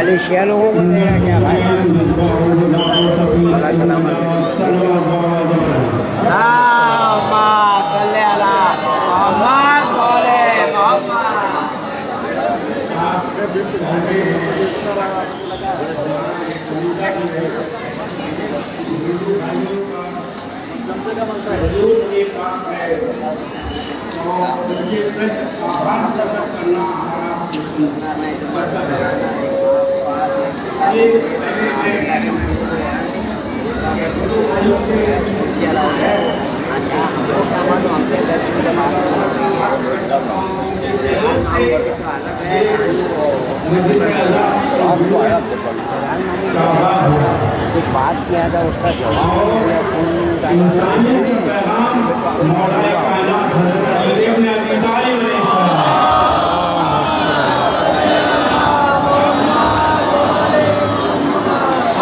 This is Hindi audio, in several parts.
मलेशिया लोगों को तेरा क्या भाई? भला सलामत बात किया था उसका जवाब इंसानियत का पैगाम मौलाए कायनात हज़रत अली इब्न अबी तालिब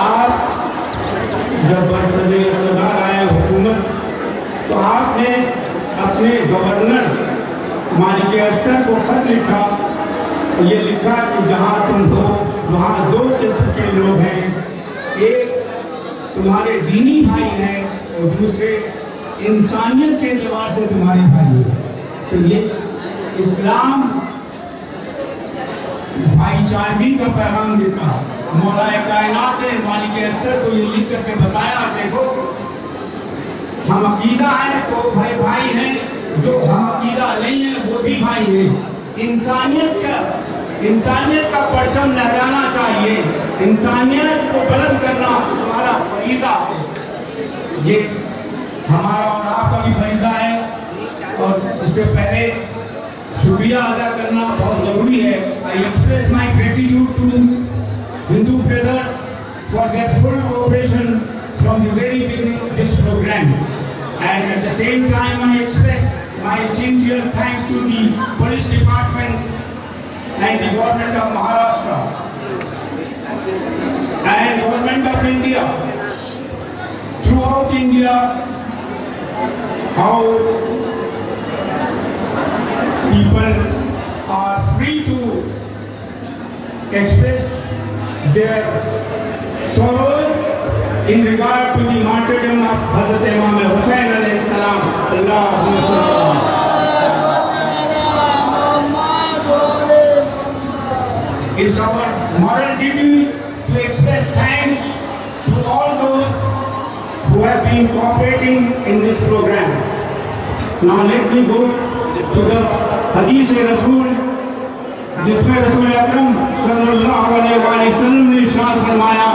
आप जब बरसरे इक़्तिदार आए हुकूमत तो आपने अपने गवर्नर मालिक अस्तर को खत लिखा। ये लिखा कि जहाँ तुम हो वहाँ दो किस्म के लोग हैं, एक तुम्हारे दीनी भाई हैं और दूसरे इंसानियत के एतबार से तुम्हारे भाई हैं। तो ये इस्लाम भाईचारगी का पैगाम देता है। मौलाए कायनात ने मालिक अस्तर को ये लिख करके बताया, देखो हम अकीदा हैं तो भाई भाई हैं, जो हम अकीदा नहीं है वो भी भाई हैं। इंसानियत का परचम लहराना चाहिए, इंसानियत को बुलंद करना हमारा फरीज़ा है। ये हमारा और आपका भी फरीज़ा है और इससे पहले शुक्रिया अदा करना बहुत ज़रूरी है। I express my gratitude to Hindu brothers for their full cooperation from the very beginning of this programme, and at the same time I express my sincere thanks to the police department and the government of Maharashtra and government of India, throughout India, how people are free to express their sorrows in regard to the martyrdom of Hazrat Imam Hussain alayhi salam. It's our moral duty to express thanks to all those who have been cooperating in this program. Now let me go to the Hadith Rasul, जिसमें रसूल अकरम सल्लल्लाहु अलैहि वसल्लम ने इरशाद फरमाया,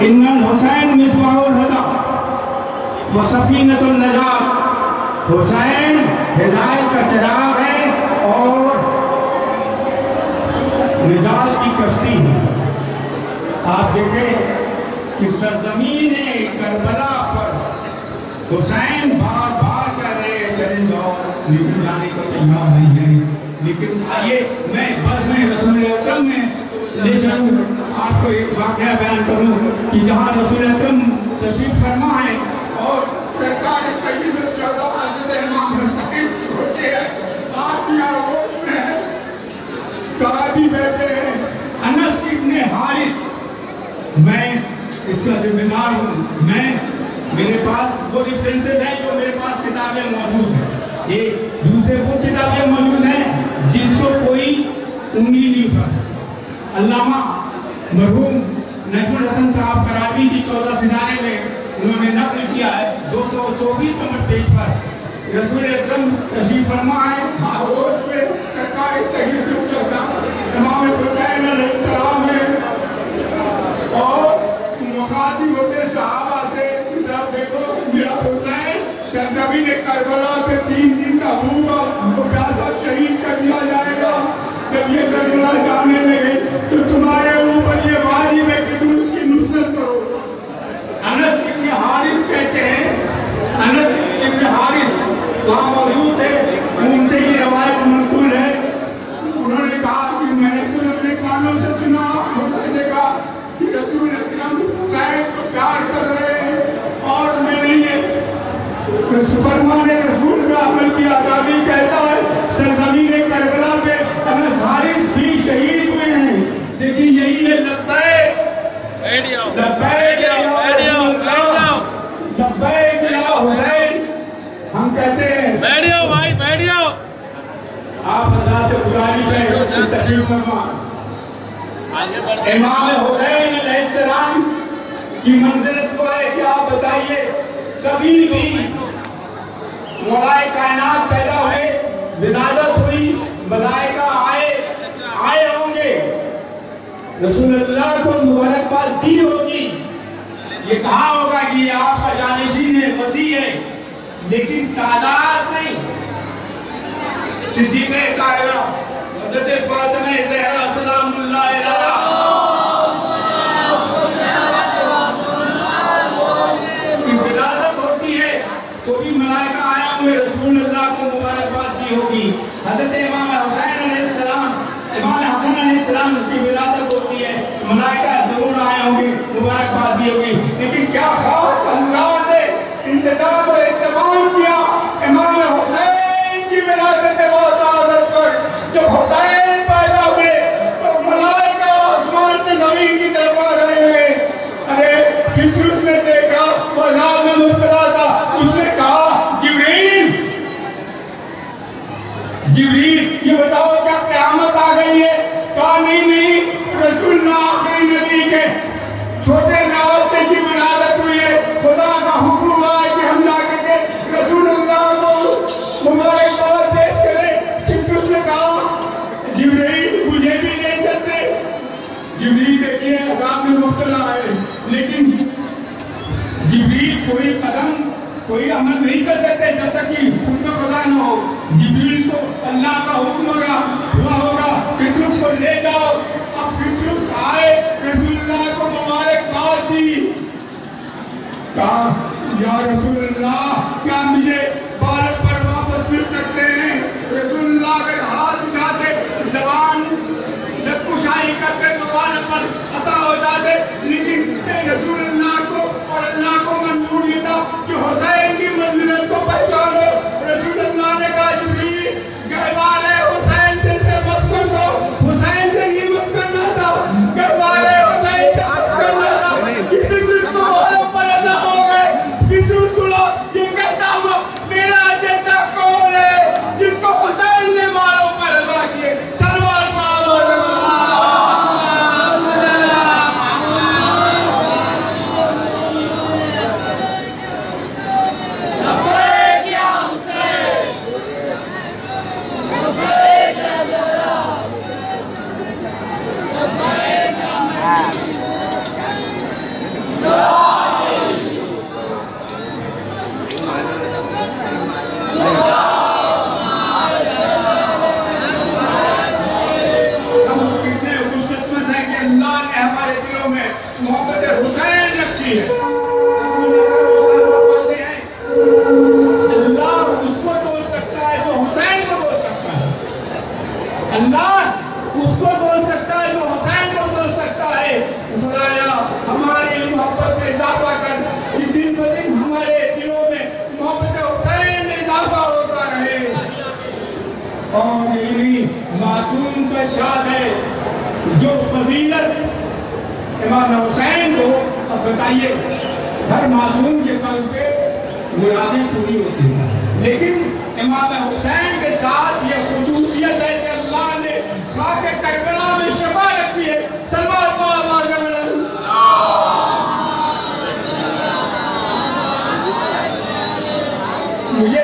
इन्नल हुसैन मिसबाहुल हुदा व सफीनतुन नजात। हुसैन हिदायत का चिराग है और निजात की कश्ती है। आप देखें कि सरजमीन करबला पर हुसैन बार बार कह रहे हैं चले जाओ, लेकिन जाने को तैयार नहीं है। लेकिन आइए मैं रसूल अकरम में ले चलूं, आपको एक वाक़या बयान करूं कि जहां रसूल अकरम तशरीफ फरमा है और सरकार सैयद शुहदा हज़रत इमाम हुसैन छोटे हैं, आपकी आगोश में साहबी बैठे हैं अनस इब्ने हारिस। मैं इसका जिम्मेदार हूँ। मेरे पास वो रेफरेंसेस हैं जो मेरे पास किताबें मौजूद हैं, ये दूसरे वो किताबें मौजूद हैं जिसको कोई उंगली नहीं उठा सकता। अल्लामा मरहूम नजमुल हसन साहब कराची की 14 सितारे में उन्होंने नक़ल किया है 224 नंबर पेज पर रसूल अकरम तशरीफ फरमा है आगोश में सरकार सैयद शुहदा इमाम हुसैन अलैहिस्सलाम है और मुखातिब होते सहाबा से, किताब देखो मेरा हुसैन सरजमीन करबला पे 3 दिन का भूखा वो प्यासा शहीद कर दिया जाएगा। जब ये करबला जाने लगे तो तुम्हारे ऊपर ये वाजिब है कि तुम उसकी नुसरत करो। अनस इब्न हारिस कहते हैं, अनस इब्न हारिस वहाँ मौजूद है, उनसे ये रवायत मंकूल है। उन्होंने कहा कि मैंने खुद अपने कानों से सुना, ने कहा कि रसूल अकरम हुसैन को प्यार कर रहे हैं और मैंने ये फरमाने रसूल का अमल की आज़ादी कहता है कहते हैं बैठ जाओ भाई, बैठ जाओ। आप अल्लाह से गुजारिश है कि तशरीफ फरमा। इमाम हुसैन अलैहिस्सलाम की मंजिलत को है कि आप बताइए, कभी भी मौलाए कायनात पैदा हुए, विलादत हुई, मलाइका आए होंगे, रसूलुल्लाह को मुबारकबाद दी होगी, ये कहा होगा कि ये आपका जानिशीन है, वसी है, लेकिन तादाद नहीं। सिद्दीक़ कायरा हज़रत फातिमा ज़हरा सलामुल्लाह अलैहा की विलादत होती है तो भी मलाइका आए होंगे, रसूलुल्लाह को मुबारकबाद दी होगी। हज़रत इमाम हुसैन अलैहिस्सलाम, इमाम हसन अलैहिस्सलाम की विलादत होती है, मलाइका जरूर आए होंगे, मुबारकबाद दी होगी। लेकिन क्या खास अल्लाह ने इंतजाम और इत्तेमाम किया इमाम हुसैन की विलादत बाज़ादत पर। जब हुसैन पैदा हुए तो मलाइका आसमान से जमीन की तरफ आ रहे हैं। अरे फित्रुस ने देखा, बाजार में मुब्तला था, उसने कहा जिब्रील, जिब्रील ये बताओ क्या क़यामत आ गई है? कहा नहीं, रसूलुल्लाह आखिरी नबी के छोटे नावल से की विलादत हुई है। खुदा का हुक्म हुआ है कि हम जाकर के रसूलुल्लाह को मुबारकबाद दे चले। फित्रुस ने कहा जिब्रील मुझे भी नहीं चलते। जिब्रील देखिए अज़ाब में मुब्तला है, लेकिन जिब्रील कोई कदम कोई अमल नहीं कर सकते जब तक कि उनको पता न हो। जिब्रील को अल्लाह का हुक्म हुआ होगा फित्रुस को ले जाओ। अब फित्रुस आए, रसूलुल्लाह को मुबारकबाद दी। कहा या रसूलुल्लाह क्या मुझे बालक पर वापस मिल सकते हैं? रसूलुल्लाह अगर हाथ उठाते, जबान लबकुशाई करते तो बालक पर अता हो जाते, लेकिन रसूलुल्लाह को और अल्लाह को मंजूर ये था कि हुसैन की मंजिलत को पहचानो। रसूलुल्लाह ने कहा जिब्रील गहवाले हुसैन से मत कर दो, हुसैन से ही मत करना था, गहवाले हुसैन से मत करना था। कि फित्रुस को बालों पर अदा हो गए। फित्रुस ये कहता हुआ मेरा जैसा कौन है जिसको हुसैन ने बालों पर अदा किए? सलवार और यही मासूम का शाद है जो फजीलत इमाम हुसैन को। अब बताइए हर मासूम के कल्ब पे मुरादें पूरी होती हैं, लेकिन इमाम हुसैन के साथ ये खुसूसियत है कि अल्लाह ने खाके करबला में शफा रखी है। सलमान को आवाज़ मुझे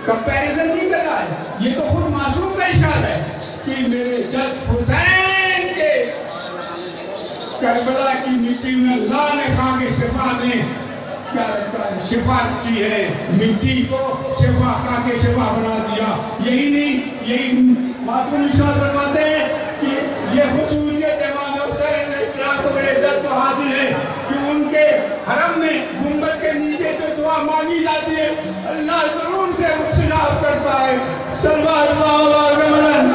कंपैरिजन नहीं कर रहा है, ये तो खुद मासूम का इशारा है कि मेरे जब हुसैन के करबला की मिट्टी में अल्लाह ने खा के शिफा में क्या शिफा की है, मिट्टी को शिफा खा के शिफा बना दिया। यही नहीं, यही मासूम इशारा फरमाते हैं कि ये खुसूसियत इमाम हुसैन अलैहिस्सलाम को बड़े इज्जत को हासिल है कि उनके हरम में गुंबद के नीचे जो दुआ मांगी जाती है अल्लाह जरूर से मुस्तजाब करता है। सल्लल्लाहु अलैहि वसल्लम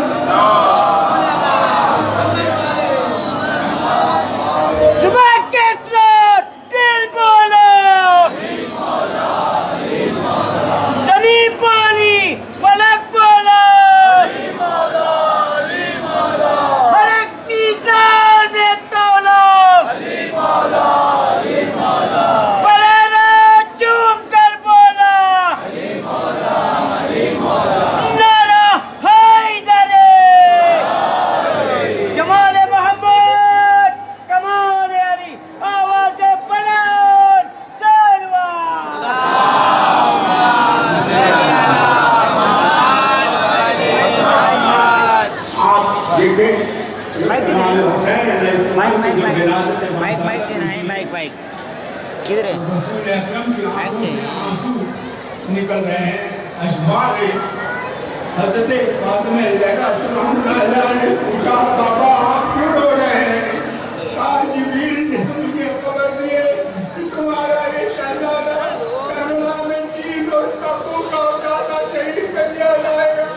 अकरम की आंखों से आंसू निकल रहे हैं, अशबार है। हज़रत फातिमा ज़हरा ने पूछा, पापा आप क्यों रो रहे हैं? आज जिब्रील ने मुझे खबर दी है कि तुम्हारा ये शहजादा करबला में 3 रोज का भूखा उठाता शहीद कर दिया जाएगा।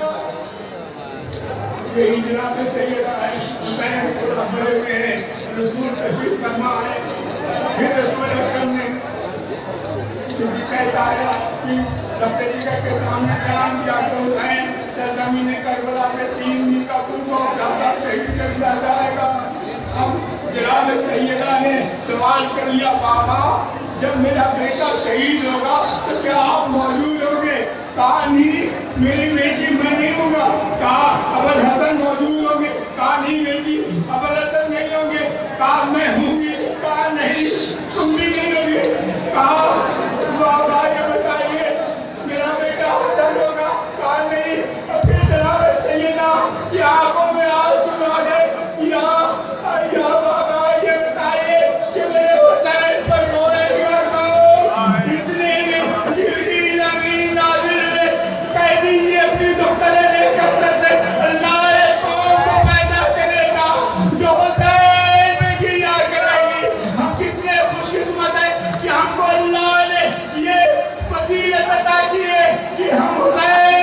यही जनाब सैयदा है, हुसैन थोड़ा बड़े हुए हैं, रसूल तशरीफ फरमा है। फिर रसूल अकरम ने कहता है कि तब्दीली के सामने बयान किया कि हुसैन सरजमीन करबला में 3 दिन का भूखा उठाता शहीद कर दिया जाएगा। अब जनाब सैयदा ने सवाल कर लिया, पापा जब मेरा बेटा शहीद होगा तो क्या आप मौजूद होंगे? कहा नहीं, मेरी बेटी मैं नहीं होगा। कहा अबुल हसन मौजूद होंगे? कहा नहीं बेटी अबुल हसन नहीं होंगे। कहा मैं होंगी? कहा नहीं तुम भी नहीं होगी। कहा बाबा ये बताइए मेरा बेटा हसन होगा? कहा नहीं। और फिर जनाब सैयदा की आंखों में आंसू आ गए। या बाबा ये बताइए कि मेरे हुसैन पर रोएगा कौन? इतने में जिब्रील अमीन नाज़िल हुए, कह दीजिए अपनी दुख्तरे लेकर से अल्लाह कौम को पैदा करेगा जो हुसैन में गिरिया कराएगी। हम कितने खुशकिस्मत हैं कि हमको अल्लाह ने ये फजीलत अता की है कि हम हुसैन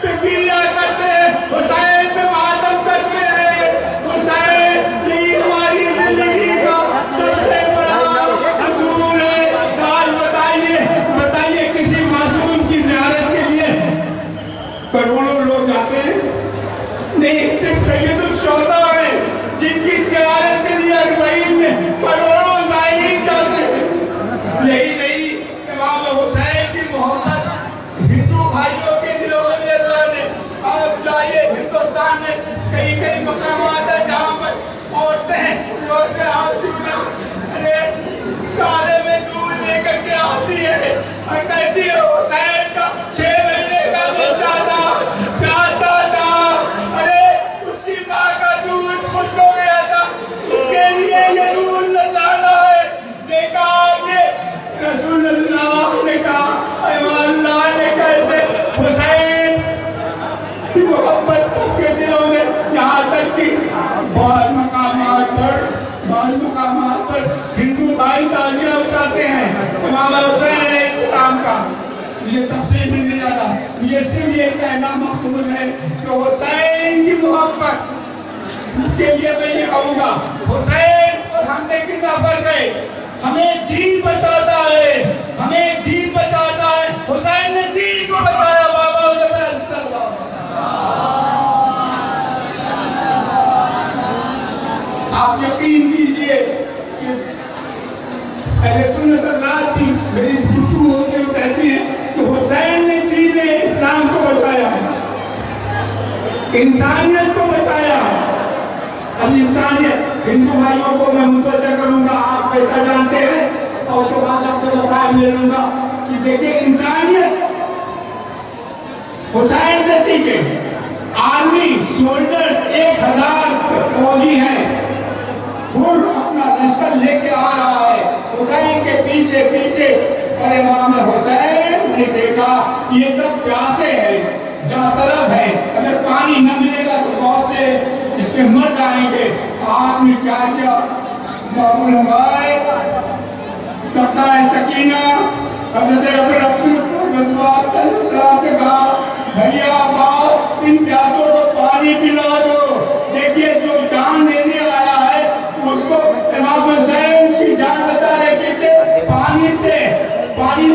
पे गिरिया करते हैं, हुसैन पे मातम करते हैं। हुसैन यही हमारी जिंदगी का सबसे बड़ा असूल है। आज बताइए किसी मासूम की ज़ियारत के लिए करोड़ों लोग जाते हैं? नहीं, सिर्फ सैयदुल शुहदा है जिनकी ज़ियारत के लिए अरबईन में करोड़ों ज़ायरीन जाते हैं। यही नहीं, इमाम हुसैन की मोहब्बत हिंदू भाइयों के दिलों में भी अल्लाह ने, आप जाइए हिंदुस्तान में कई मकामात है जहाँ पर औरतें रोज़े आशूरा अरे काले में दूध लेकर के आती है और कहती है हुसैन का 6 महीने का बच्चा था, प्यासा था, अरे उसकी माँ का दूध खुश हो गया था, उसके लिए ये दूध नजराना है। देखा आपने रसूलुल्लाह ने कहा, अल्लाह ने कैसे हुसैन की मोहब्बत सबके दिलों में, यहाँ तक कि बाद मकामात पर हिंदू भाई ताजिया उठाते हैं इमाम हुसैन अलैहिस्सलाम का। ये तफसील में नहीं जाता, ये सिर्फ ये कहना मकसूद है कि हुसैन की मोहब्बत के लिए मैं ये कहूँगा, हुसैन और हम में कितना फर्क है। हमें दीन बचाता है, हमें दीन बचाता है। हुसैन ने दीन को बचाया। बाबा आप यकीन कीजिए कि अहले सुन्नत हज़रात की मेरी गुफ्तगू होती है, कहती है कि हुसैन ने दीन इस्लाम को बचाया, इंसानियत को बचाया। अब इंसानियत हिंदू भाइयों को मैं मुतवज्जह करूंगा, आप पैसा जानते हैं और उसके बाद आपके मसाइल ले लूंगा कि देखिए इंसानियत हुसैन से सीखे। आर्मी सोल्जर्स 1000 फौजी हैं, खुद अपना लश्कर लेके आ रहा है हुसैन के पीछे पीछे। और इमाम हुसैन ने देखा ये सब प्यासे हैं, जातरब है, अगर पानी न मिलेगा तो बहुत से इसके मर जाएंगे। आपने क्या किया? बाबुल हमारे सत्ता सकीना हज़रत से कहा, भैया बाप इन प्यासों को पानी पिला दो। देखिए जो जान लेने आया है उसको इमाम हुसैन की जान बचा रहे, किसे? पानी से पानी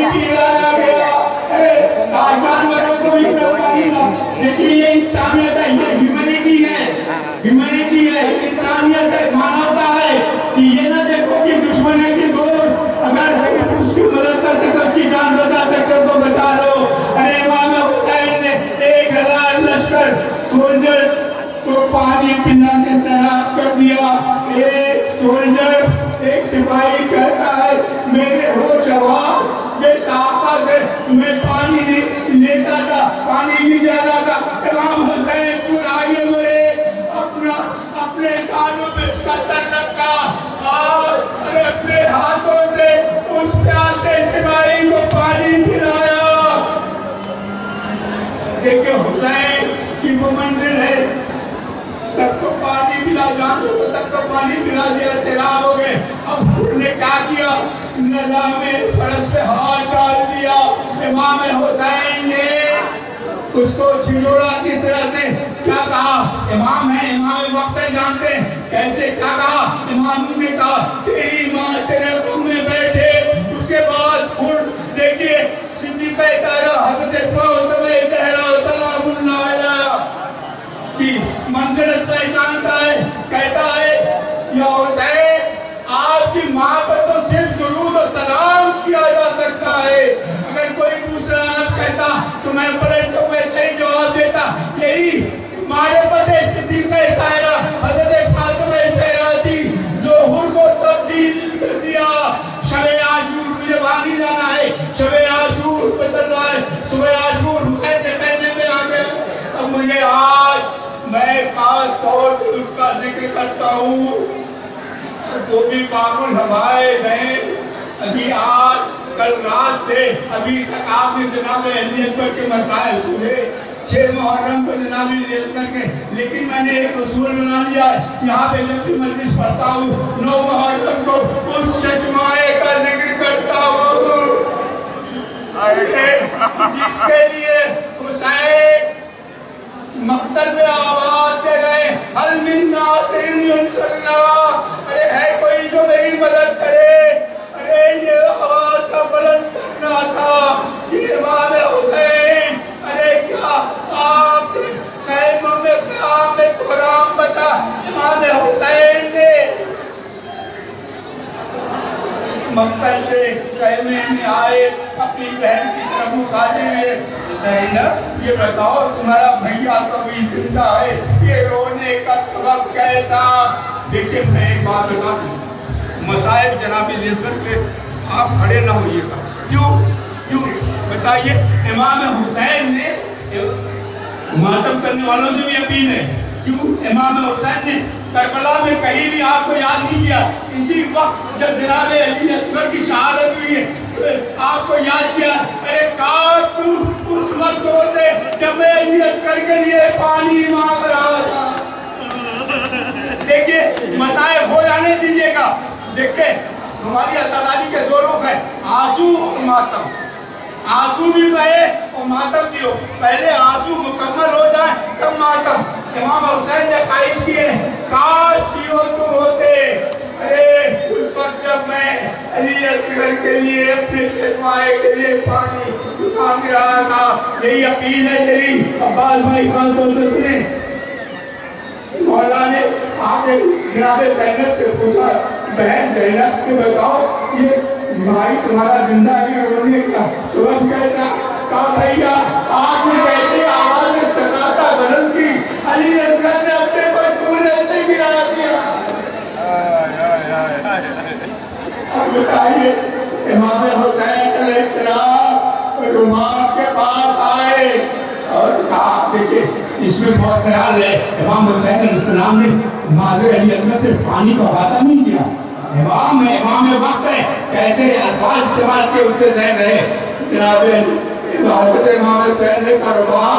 पिलाया गया। अरे जानवरों को भी पानी ना। देखिए ये इंसानियत है, ये ह्यूमैनिटी है, इंसानियत है, मानवता है कि ये ना देखो कि दुश्मन है कि दोस्त, अगर उसकी मदद कर सके, उसकी जान बचा सकते तो बचा लो। अरे इमाम हुसैन ने 1000 लश्कर सोल्जर्स को पानी पिला के सैराब कर दिया। एक सोल्जर, एक सिपाही कहता है मेरे होश आवाज बेसाखा से मैं पानी नहीं लेता था, पानी नहीं जाता था। इमाम हुसैन पूरा आगे हुए, अपने कानों पे कसर रखा और अपने हाथों देखिए हुसैन की वो मंजिल है, सबको पानी पिला, जानवरों को तक को पानी पिला दिया, सैराब हो गए। अब हुर ने क्या किया, निज़ामे फर्ज पे हाथ डाल दिया। इमाम हुसैन ने उसको छिजोड़ा किस तरह से, क्या कहा, इमाम है, इमाम वक्त है, जानते हैं कैसे, क्या कहा, इमाम ने कहा तेरी माँ तेरे रूम में बैठे। उसके बाद हुर देखिए सिद्दीक़ तारा हज़रत फ़ातिमा ज़हरा सलामुल्लाह अलैहा की मंजिल पहचानता है, कहता है या हुसैन आपकी माँ पर तो सिर्फ दुरूद और सलाम किया जा सकता है, अगर कोई दूसरा लफ्ज़ कहता तो मैं पलट को वैसे ही जवाब देता। यही मारिफत सिद्दीक़ तारा हज़रत फ़ातिमा ज़हरा थी जो हुर को तब्दील कर दिया। शब-ए आशूर मुझे वादी जाना है, शब-ए आशूर पे चल रहा है, सुबह आशूर हुसैन के कहने में आ गया। अब मुझे आज मैं खास तौर से उसका जिक्र करता हूँ, वो भी बाबुल हवाए हैं। अभी आज कल रात से अभी तक आपने जनाब अली अकबर के मसाइल सुने, 6 मुहर्रम को जनाब अली अकबर के, लेकिन मैंने एक उसूल बना लिया है, यहाँ पे जब भी मजलिस पढ़ता हूँ 9 मुहर्रम को उस चश्माए का जिक्र करता हूँ जिसके लिए हुसैन मक्तल में आवाज दे रहे, हल मिन नासिरिन यंसुरना, अरे है कोई जो मेरी मदद करे। अरे ये आवाज का बुलंद करना था कि इमाम हुसैन, अरे क्या आपके क़याम में कुरान बचा, इमाम हुसैन ने मक्तल से कहने में आए, अपनी बहन की तरफ मुखाते हुए, ज़ैनब ये बताओ तुम्हारा भैया तो भी जिंदा है, ये रोने का सबब कैसा। देखिए मैं एक बात बता दूं, मसाइब जनाब लेज़र पे आप खड़े ना होइएगा, क्यों क्यों बताइए। इमाम हुसैन ने मातम करने वालों से भी अपील है, क्यों इमाम हुसैन ने करबला में कहीं भी आपको याद नहीं किया, इसी वक्त जब जनाब अली असगर की शहादत हुई है तो आपको याद किया। अरे काश तुम उस वक्त होते जब मैं अली असगर के लिए पानी मांग रहा था। देखिए मसाइब हो जाने दीजिएगा। देखिए हमारी अतादारी के 2 रुख है, आंसू और मातम। आंसू भी बहे और मातम भी हो, पहले आंसू मुकम्मल हो जाए तब मातम। इमाम हुसैन ने ख्वाहिश की है काश यूं तुम होते, अरे उस वक्त जब मैं अली असगर के लिए अपने शर्माए के लिए पानी मांग रहा था। यही अपील है तेरी अब्बास भाई खान से सुने। मौला ने आके जनाब ज़ैनब से पूछा, बहन ज़ैनब के बताओ ये भाई तुम्हारा जिंदा है रोने का सबब कैसा। कहा भैया आपने कैसे आवाज में सकाता बुलंद की, अली असगर ने अपने को तूने से गिरा दिया। अब बताइए इमाम हुसैन अलैहिस्सलाम रुमाल के पास आए और कहा, देखिए इसमें बहुत ख्याल है, इमाम हुसैन अलैहिस्सलाम ने माज़र अली असगर से पानी का वादा नहीं किया। इमाम है, इमाम वक्त है, कैसे अल्फाज इस्तेमाल किए उसके ज़हन रहे। जनाब इमाम हुसैन ने कहा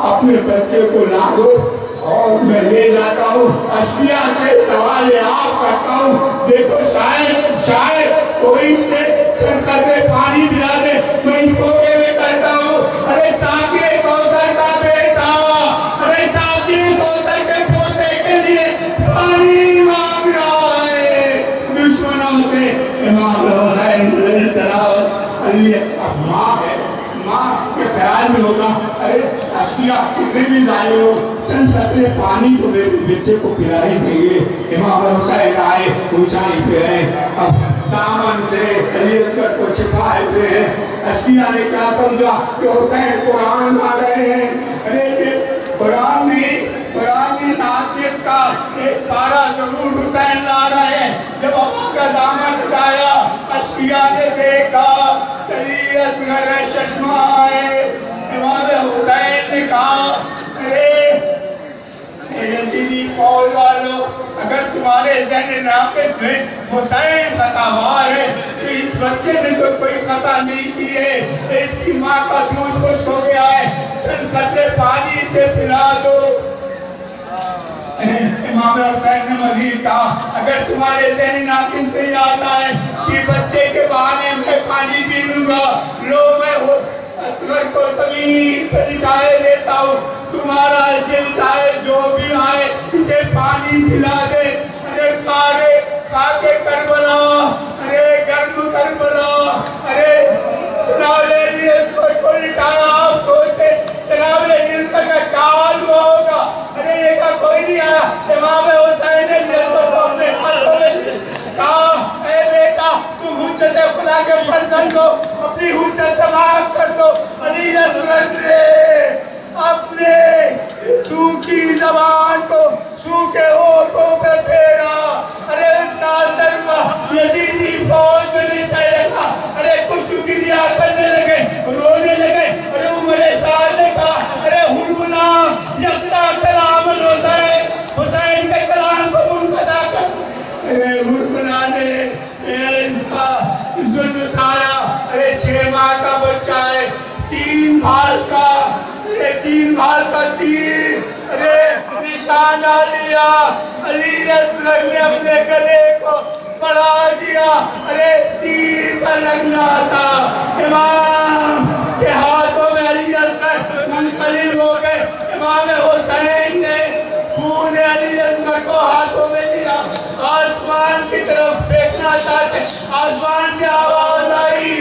अपने बच्चे को ला दो और मैं ले जाता हूँ, अशकिया से सवाल आप करता हूँ, देखो शायद कोई से छलकते पानी पिला दे। मैं इसको में कहता हूँ, अरे साक़ी कौसर का बेटा, अरे साक़ी कौसर के पोते के लिए पानी मांग रहा है। दुश्मनों से इमाम हुसैन अली माँ है, माँ के ख्याल में होगा, अरे अशकिया कितने भी जाए हो चंद कतरे पानी तो मेरे बच्चे को पिला ही देंगे। इमाम हुसैन आए, ऊंचाई पे है, अब दामन से अली असगर को छिपाए हुए हैं। अशकिया ने क्या समझा कि हुसैन कुरान ला रहे हैं। अरे ये कुरान में नातिक का एक पारा जरूर हुसैन ला रहे हैं। जब अब्बा का दामन उठाया, अशकिया ने देखा अली असगर चश्मा है। इमाम हुसैन ने कहा, अरे यजीदी फौज वालों, अगर तुम्हारे ज़हन नाक़िस में हुसैन खतावार है तो इस बच्चे ने तो कोई खता नहीं की है, इसकी माँ का दूध खुश्क हो गया है, चंद कतरे मुझे पिला दो। इमाम हुसैन ने मजीद कहा, अगर तुम्हारे ज़हन नाकिस नहीं आता है कि बच्चे के बहाने मैं पानी पी लूंगा, लो मैं असगर को जमीन पर लिटाए देता हूँ, तुम्हारा दिल चाहे जो भी आए इसे पानी पिला दे। अरे काके करबला, अरे गर्म करबला, अरे जनाबे रिज़्क़ को लिटाया। आप सोचे जनाबे रिज़्क़ का क्या हाल होगा? अरे ये का कोई नहीं आया। इमाम हुसैन ने रिज़्क़ को अपने हाथों में कहा, ए बेटा तुम हुज्जत खुदा के फर्जंद हो, अपनी हुज्जत तमाम कर दो। अली असगर ने अपने सूखी जबान को सूखे होठों पे फेरा। अरे उसका असर हुआ, यजीदी फौज में भी तैरता। अरे कुछ गिरिया करने लगे, रोने लगे। अरे उमरे साल ने कहा, अरे हुरमुना यक्ता कलाम होता है, हुसैन के कलाम को मुनक़ता कर। अरे हुरमुना ने इसका जुल्म उठाया। अरे 6 माह का बच्चा है, 3 भाल का, अरे 3 भाल का तीर, अरे निशाना लिया। अली असगर ने अपने गले को बढ़ा दिया। अरे तीर का लगना था। इमाम के हाथों में अली असगर मुनक़लिब हो गए। इमाम हुसैन ने खून अली असगर को हाथों में लिया, आसमान की तरफ फेंकना चाहते। आसमान से आवाज आई,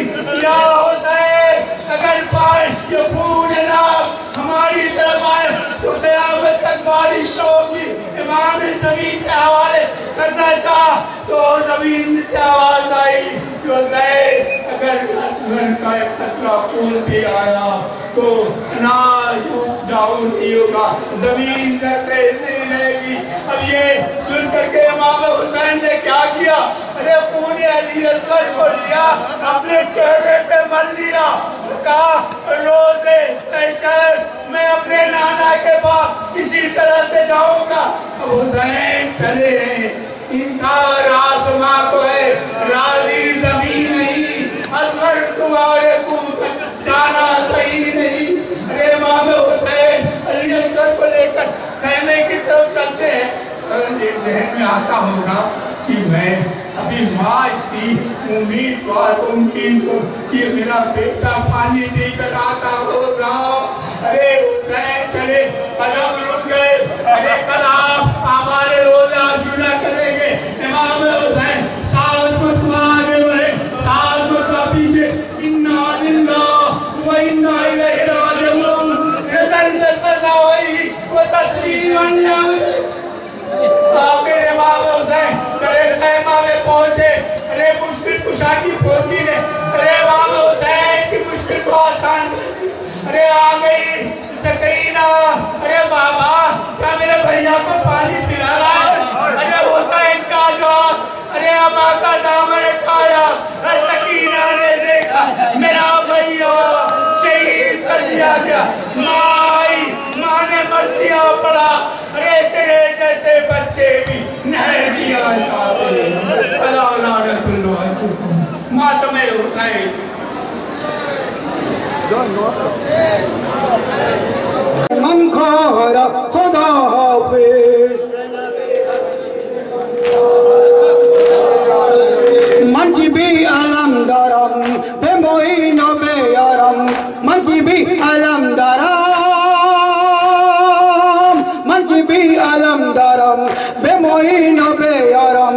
या हुसैन अगर पाए ये खून ना हमारी तरफ आए तो क़यामत तक बारिश होगी। इमाम ने जमीन के हवाले करना चाहा तो जमीन से आवाज आई, अगर असगर का एक खतरा खून भी आया तो ना जाऊं नहीं होगा, जमीन नहीं रहेगी। अब ये सुन करके इमाम हुसैन ने क्या किया? अरे खून अली असगर को लिया, अपने चेहरे पे मल लिया, कहा रोज़े मैं अपने नाना के पास इसी तरह से जाऊंगा। अब हुसैन चले हैं, इनका रासमा को है, राजी जमीन नहीं, असगर तुम्हारे जाना कहीं नहीं। अरे इमाम हुसैन अली असगर को लेकर खैमे की तरफ चलते हैं। एक जहन में आता होगा कि मैं अभी माँ इसकी उम्मीदवार उनकी कि मेरा बेटा पानी देकर आता होगा। अरे हुसैन चले, कदम रुक गए। अरे कल आप हमारे रोजा जुड़ा करेंगे। इमाम हुसैन साथ को आगे बढ़े, साथ को पीछे। इन्ना लिल्लाह व इन्ना इलैहि राजिऊन। रिजल्ट सजा हुई वो तस्लीमन आखिर इमाम हुसैन तेरे खैमा में पहुंचे। अरे मुश्किल कुशा की पोती ने अरे इमाम हुसैन की मुश्किल को आसान कर दी। अरे आ गई सकीना, अरे बाबा क्या मेरे भैया को पानी पिला रहा है? अरे हुसैन का जवाब, अरे अम्मा का दामन उठाया। सकीना ने देखा मेरा भैया शहीद कर दिया गया। माँ ने मर्सिया पड़ा। अरे तेरे जैसे बच्चे भी नहर दिया मातम हुसैन। मन खारा खुदा हाफिज, मन की भी अलम दरम बे मोइन बे यारम, मन की भी अलम दरम, मन की भी अलम दरम बे मोइन बे यारम,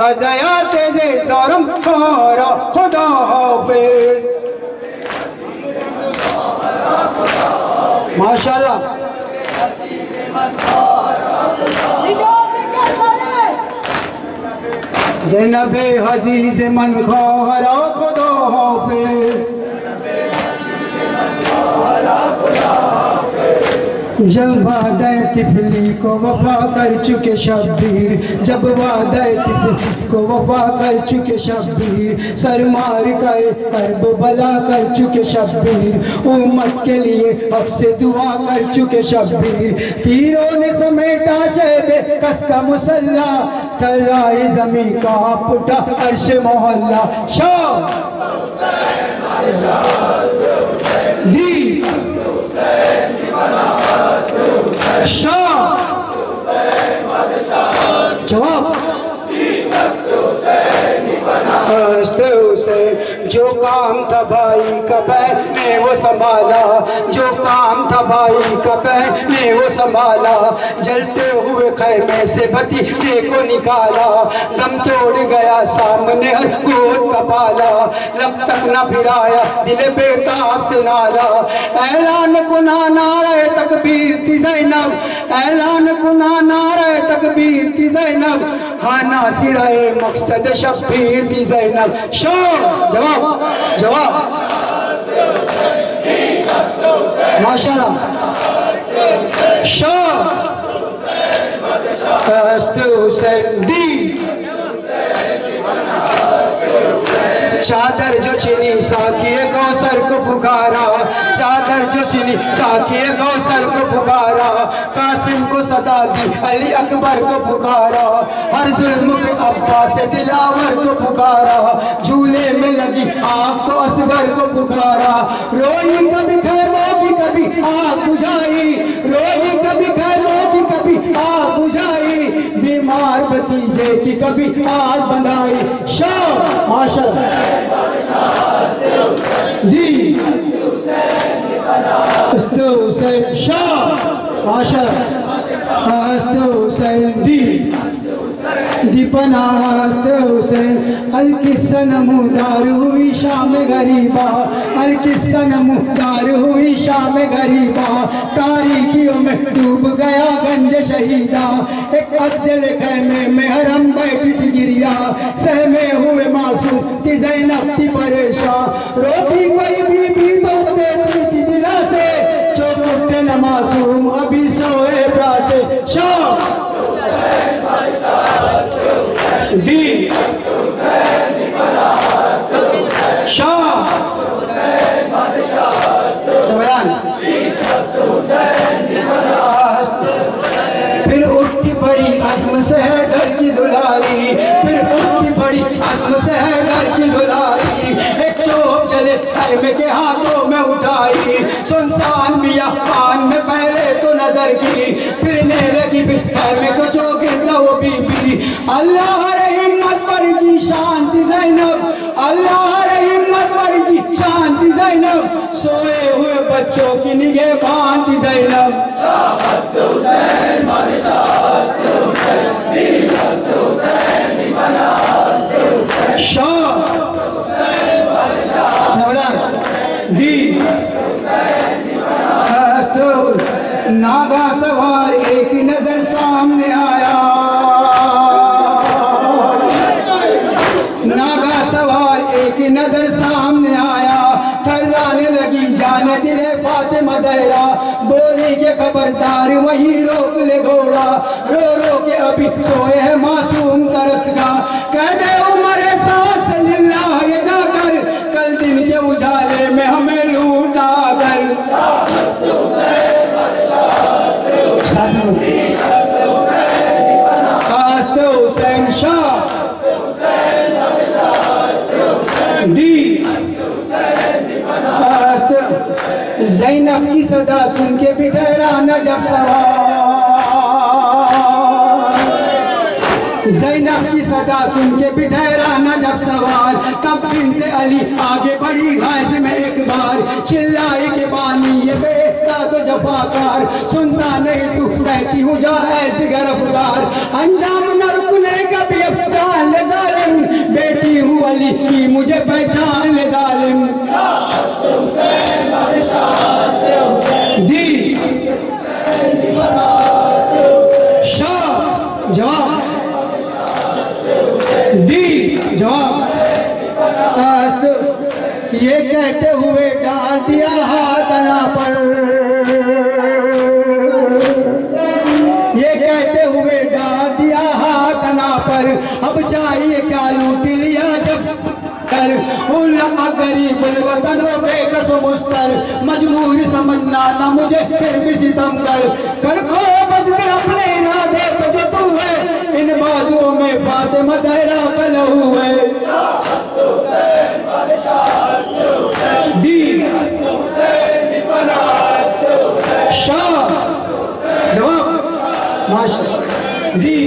अज़यात जे ज़रम खारा खुदा हाफिज। माशाल्लाह। ज़ैनबे हज़ीज़ मन खारा खुदा हाफिज। जब वादा तिफली को वफा कर चुके शब्बीर, जब वादा तिफली को वफा कर चुके शब्बीर, सरमार का कर्ब बला कर चुके शब्बीर, उम्मत के लिए हक से दुआ कर चुके शब्बीर, तीरों ने समेटा शैबे कस का मुसल्ला, थर्राए ज़मीं का पुटा अर्श मोहल्ला। शाह दी था भाई का बहन ने वो संभाला, जो काम था भाई का बहन ने वो संभाला। जलते हुए खैमे से भतीजे को निकाला, दम तोड़ गया सामने हर गोद का पाला। लब तक न फिराया दिल बेताब से नाला, ऐलान कुना नारे तकबीर थी ज़ैनब, ऐलान कुना नारे तकबीर थी ज़ैनब, हाँ नासिराए मकसद शब्बीर थी ज़ैनब। जवाब जवाब माशाल्लाह। हुसैन दी चादर जो छिनी साकिए कौसर को पुकारा, चादर जो छिनी साकिए कौसर को पुकारा। कासिम को सदा दी अली अकबर को पुकारा, हर जुल्म पे अब्बास से दिलावर को पुकारा। झूले में लगी आग तो असगर को पुकारा, रोई कभी खैमों की कभी आग बुझाई, रोई कभी खैमों की कभी आग बुझाई, बीमार भतीजे की कभी आग बनाई। शाह माशाल्लाह जी हुसैन शाह माशाल्लाह। हुसैन दी दीपना हुसैन अलकिस्सन मुदार हुई शाम गरीबा, अलकिस्सन मुदार हुई शाम गरीबा। तारीखियों में डूब गया गंज शहीदा, एक अफजल खैमे में हरम बैठी थी गिरिया। सहमे हुए मासूम थी ज़ैनब थी परेशान, रोती कोई बीबी तो देती थी दिला से, चुप उठे न मासूम अभी सोए प्यासे। शाह दी शाह फिर उठी बड़ी अज़्म से हैदर की दुलारी, फिर उठी बड़ी अज़्म से हैदर की दुलारी। एक चोप चले खैमे के हाथों में उठाई, सुल्तान मियां खान में पहले तो नजर की, फिरने लगी फिर खैमे को जो गिरता वो बीबी। अल्लाह रे हिम्मत पर जी शांति ज़ैनब, अल्लाह रे हिम्मत पर जी शांति ज़ैनब, सोए हुए बच्चों की निगाह बांधी ज़ैनब। शाह दी नागा सवार एक नजर सामने आया, नागा सवार एक नजर सामने आया। थर्राने लगी जाने दिले फातिमा ज़हरा, बोली के खबरदार वहीं रोक ले घोड़ा, रो रो के अभी सोए है मासूम तरसगा। कह दे उमर सास लिल्लाह ये जाकर, कल दिन के उजाले में हमें लूटा कर। हुसैन शाह दी ज़ैनब की सदा सुन के भी ठहराना जब सवार, ज़ैनब की सदा सुन के भी ठहराना जब सवार। कब बिन्ते अली आगे बढ़ी घास में एक बार, चिल्लाई के बानी ये बेटा तो जफाकार, सुनता नहीं तू कहती हूँ जा ऐसी गिरफ्तार। अंजाम न रुकने का भी अब जान ले जालिम, बेटी हूँ अली की मुझे पहचान ले जालिम। जी शाह जवाब दी जवाब। ये कहते हुए डाल दिया हाथ अना पर, ये कहते हुए डाल दिया हाथ अना पर। अब चाहिए क्या लूट लिया जब कर, गरीब वतन बेकस मुस्तर, मजबूर समझना ना मुझे फिर भी सितम कर खो बस में अपने इरादे पे जो तू है, इन बाजुओं में फातिमा ज़हरा का लहू है। दी शाह जवाब माशा दी।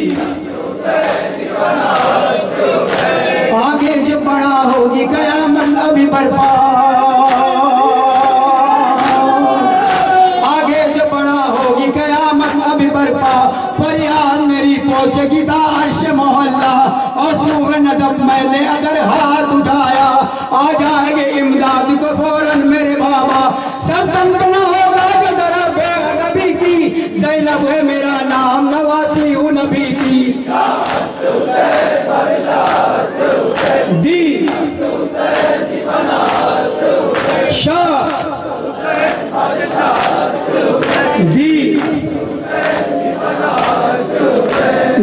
आगे जो पड़ा होगी कयामत अभी बर्पा, मैंने अगर हाथ उठाया आ जाएंगे इमदाद को फौरन मेरे बाबा। सरदम बना होगा जो जरा बेअदबी की, ज़ैनब है मेरा नाम नवासी हूँ नबी की। दी शाह दी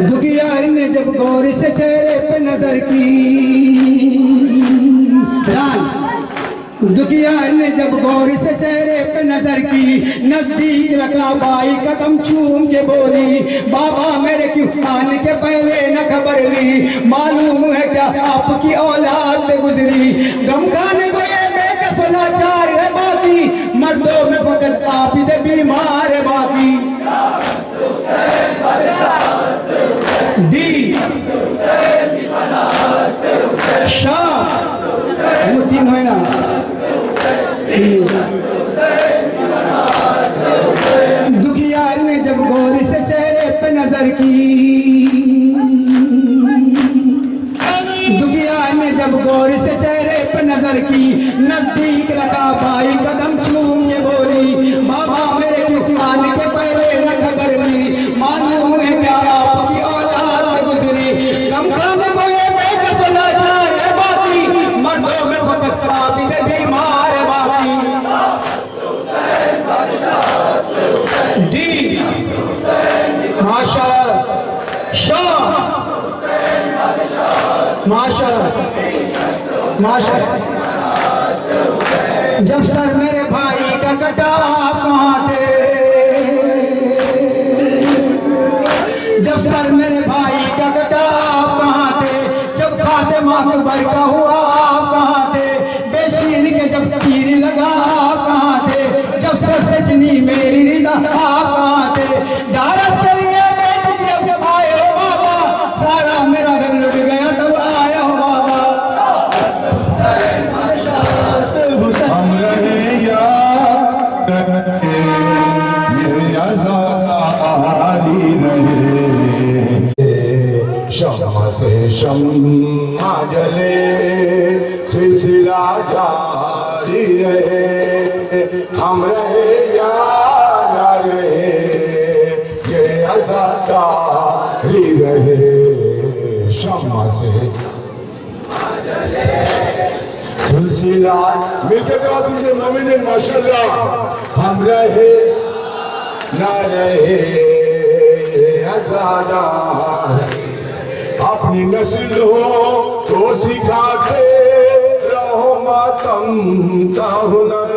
दुखियारी ने जब गौर से चेहरे पे नजर की, दुखियार ने जब गौर से चेहरे पे नजर की, नजदीक रखा बाई कदम चूम के बोली, बाबा मेरे क्यों आने के पहले न खबर ली, मालूम है क्या आपकी औलाद पे गुजरी, गम खाने को ये बेकस लाचार है बाकी, मर्दों में फकत आप ही दे बीमार है बाकी। दी शाह वो तीन होएगा। दुखियार ने जब गौर से चेहरे पे नजर की, दुखियार ने जब गौर से चेहरे पे नजर की, नजदीक रखा भाई कदम चूम के बोली, बाबा मेरे क्यों आने के पहले न खबर ली, मालूम है क्या आपकी औलाद में गुजरी, कम खाने को ये बेकस लाचार है बाकी, मर्दों में फकत आप ही बीमार है बाकी। दी माशाअल्लाह शाह माशाअल्लाह माशाअल्लाह। जब सर मेरे भाई का कटा आप कहाँ थे, जब सर मेरे भाई का कटा आप कहाँ थे, जब फातिमा अकबर का हुआ आप कहाँ थे, बेशीर के जब तीर लगा आप कहाँ थे, जब सर से चनी मेरी रिदा आप कहाँ थे, डारस चलिए बेटी जब आए हो बाबा, सारा मेरा घर लुट गया तब आए हो बाबा। हम रहे यार ये आज़ादी रहे, शम्मा से शम्मा जले सिलसिला जारी रहे, हम रहे यार रहे ये आज़ादी रहे, शम्मा से सिलसिला मिलके दवा दीजिए मोमिन माशाल्लाह। हम रहे ना रहे आज़ादार, अपनी नस्ल हो तो सिखा के रहो मातम का हुनर,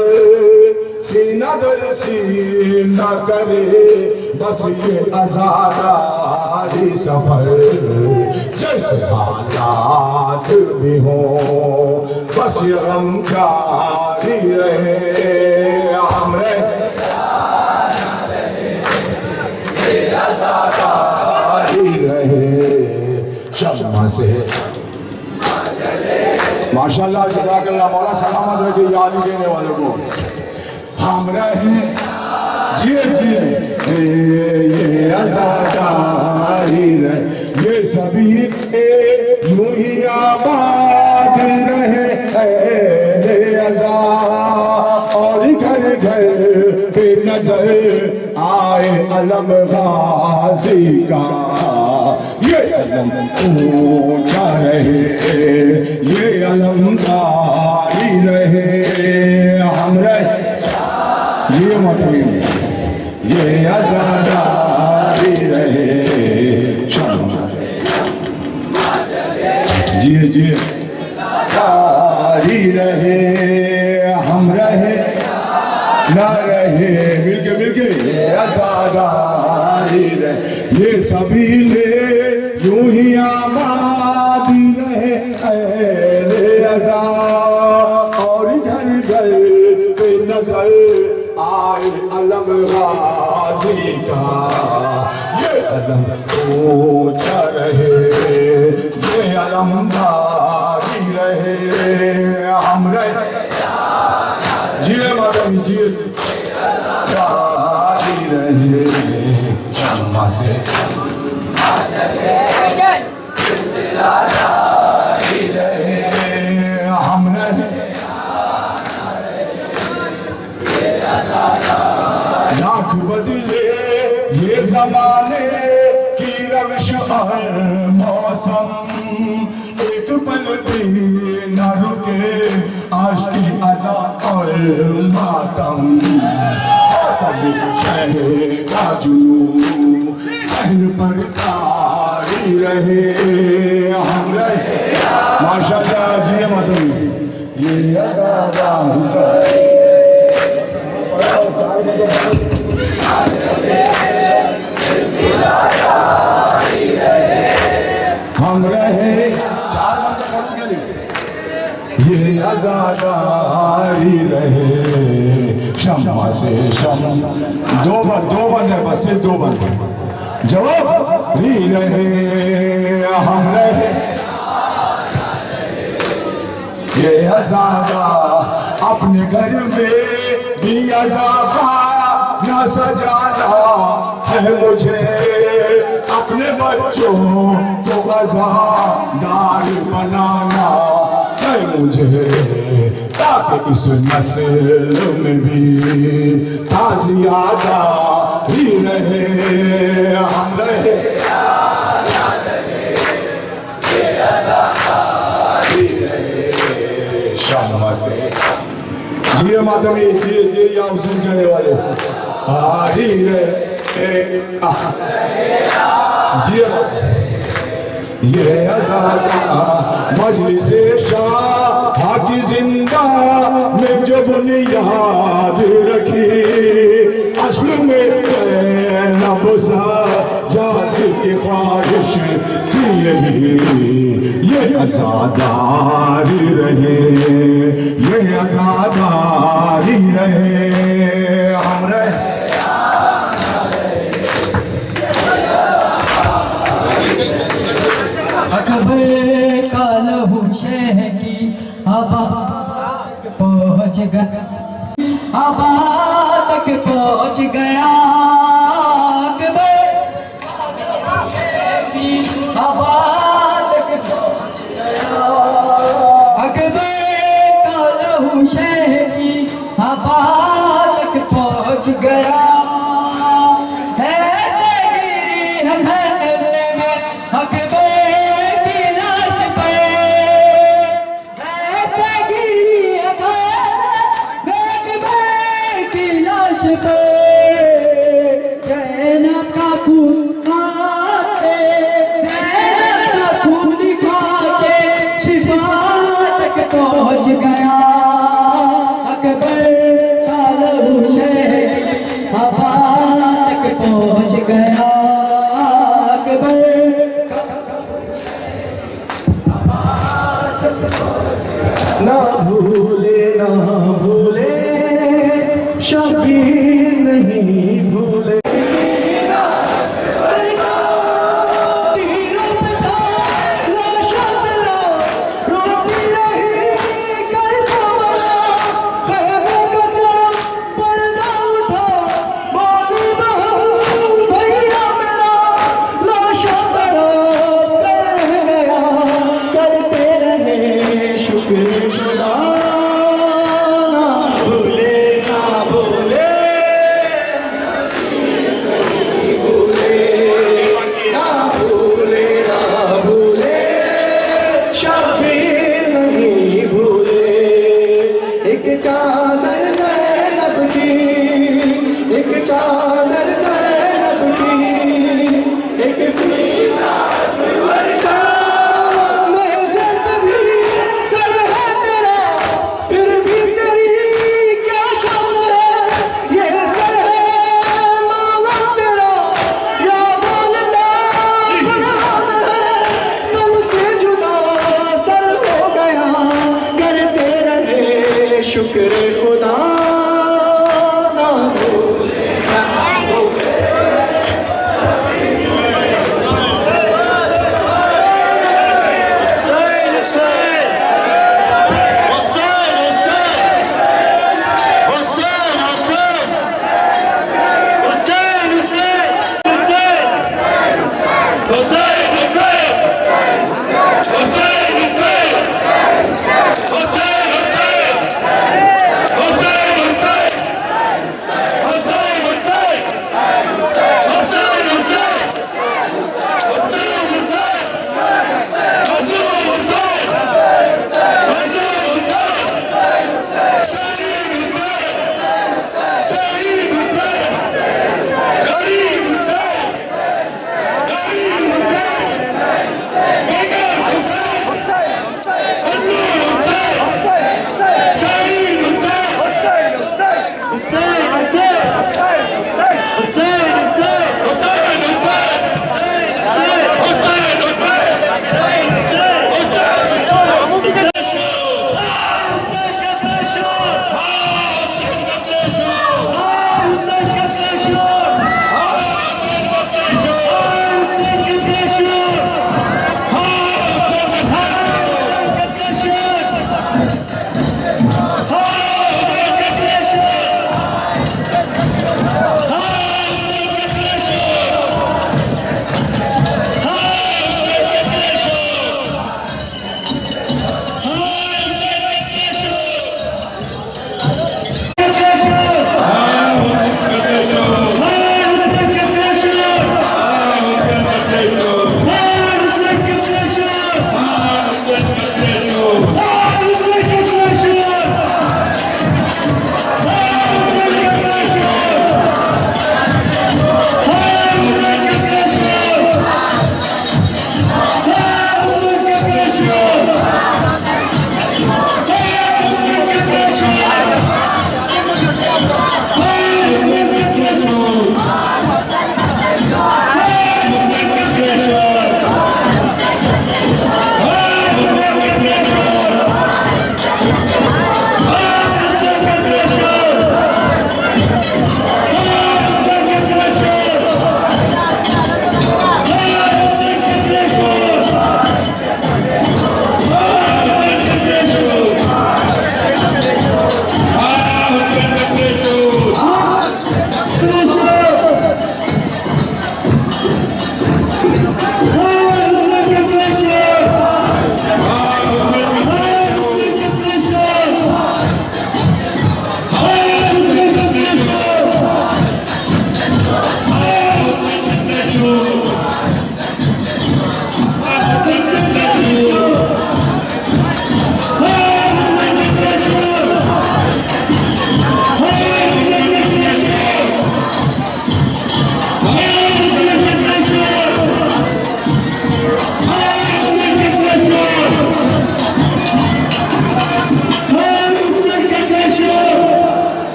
सीना दर सीना करे बस ये आज़ादी सफर, जैसे हालात भी हो बस ये गम जारी रहे, हम आज़ादी रहे, शम्मा से माशाल्लाह जज़ाकल्लाह मौला सलामत रखे याद देने वालों को। हम रहे जिए ये आज़ादी रहे, ये सभी यूं ही आबाद रहे आज़ाद, और घर घर पे नजर आए अलम गाजी का, ये अलम ऊंचा रहे ये अलम जारी रहे, हम रहे ये मतलब ये आज़ादी रहे, शम्मा जिए जिए जारी रहे, हम रहे ना रहे मिलके ये आज़ादी रहे, ये सभी ले यूं ही आबादी रहे अहले आज़ाद, और घर घर पे नजर आए अलम गाजी का, ये अलम ऊंचा रहे ये अलम जारी रहे, हम रहे जिए मातम जिए जारी रहे, शम्मा से लाख बदले ये जमाने की रविश और मौसम, एक पल भी न रुके आशिकी अज़ा और मातम। शहेगा जुनून सहन पर तारी रहे, हम रहे माशाअल्लाह जी मातम। ये अज़ादा हम रहे चार बंदे पढ़ू के लिए, ये आजादारी रहे शम्मा से शम। दो बंदे बस सिर्फ दो बंदे जवाब री रहे, हम रहे ये आजादा अपने घर में भी अज़ाफा न सजाना है मुझे, अपने बच्चों को अज़ादार बनाना है मुझे, ताकि इस नस्ल में भी ताज़ियादा ही रहे, हम रहे शम्मा से। जी मातमी जी या हुसैन कहने वाले हारी रहे जी। ये अज़ादा मजलिसे शाह की जिंदा में जो बुनियाद रखी, असल में नबसा जात की ख्वाहिश थी यही, ये आज़ादारी रहे, ये आज़ादारी रहे, हम रहे अकबर का लहू शह की आबाद तक पहुँच गया, आबाद तक पहुँच गया। अकबर का लहू शह की आबाद तक पहुँच गया, अकबर का लहू शह की आबाद तक पहुँच गया। ऐसे गिरी है खैमे में अकबर ज़ैनब का खून खाते, ज़ैनब का खून खाते शिफा तक पहुँच गया। अकबर का लहू शह हवा तक पहुँच गया, अकबर ना भूले शबीर नहीं भूले।